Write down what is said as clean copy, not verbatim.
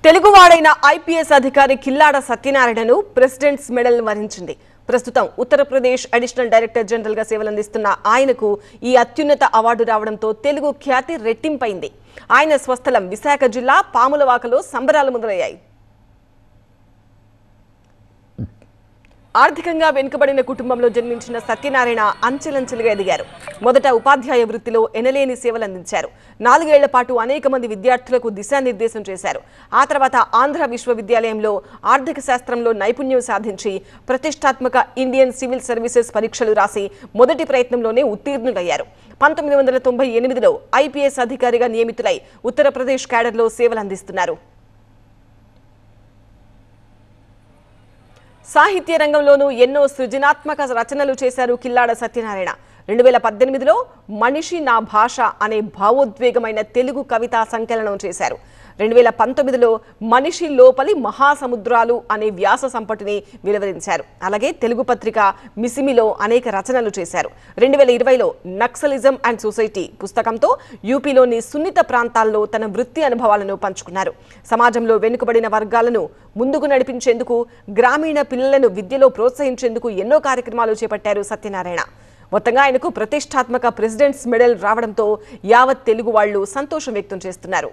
తెలుగువాడైన IPS అధికారి Killada సత్యనారాయణను presidents medal వరించింది. ప్రస్తుతం ఉత్తరప్రదేశ్ అడిషనల్ డైరెక్టర్ జనరల్ గా సేవలందిస్తున్న ఆయనకు ఈ అత్యున్నత అవార్డు రావడంతో తెలుగు ఖ్యాతి రెట్టింపైంది. ఆయన స్వస్థలం విశాఖ జిల్లా పాములవాకలో సంబరాలు మొదలయ్యాయి. ఆర్థికంగా వెనుకబడిన కుటుంబంలో జన్మించిన సత్యనారాయణ అంచెలంచెలుగా ఎదిగారు. మొదట ఉపాధ్యాయ వృత్తిలో ఎనలేని సేవలందించారు. 4 ఏళ్ల పాటు అనేక మంది విద్యార్థులకు దిశానిర్దేశం చేశారు. ఆ తర్వాత ఆంధ్ర విశ్వవిద్యాలయంలో ఆర్థిక శాస్త్రంలో నైపుణ్యం సాధించి ప్రతిష్టాత్మక ఇండియన్ సివిల్ సర్వీసెస్ పరీక్షలు రాసి మొదటి ప్రయత్నంలోనే ఉత్తీర్ణులయ్యారు. 1998లో ఐపీఎస్ అధికారిగా నియమితులై ఉత్తరప్రదేశ్ క్యాడర్లో సేవలందిస్తున్నారు. సాహిత్య రంగంలోనూ ఎన్నో సృజనాత్మక రచనలు చేశారు కిల్లాడ సత్యనారాయణ. 2018లో మనిషి నా భాష అనే భావోద్వేగమైన తెలుగు కవితా సంకలనం చేశారు. 2019లో మనిషి లోపలి మహాసముద్రాలు అనే వ్యాస సంపుటిని వెలువరించారు. అలాగే తెలుగు పత్రిక మిసిమిలో అనేక రచనలు చేశారు. 2020లో నక్సలిజం అండ్ సొసైటీ పుస్తకంతో యూపీలోని సున్నిత ప్రాంతాల్లో తన వృత్తి అనుభవాలను పంచుకున్నారు. సమాజంలో వెనుకబడిన వర్గాలను ముందుకు నడిపించేందుకు, గ్రామీణ పిల్లలను విద్యలో ప్రోత్సహించేందుకు ఎన్నో కార్యక్రమాలు చేపట్టారు సత్యనారాయణ. మొత్తంగా ఆయనకు ప్రతిష్టాత్మక ప్రెసిడెంట్స్ మెడల్ రావడంతో యావత్ తెలుగు వాళ్లు సంతోషం వ్యక్తం చేస్తున్నారు.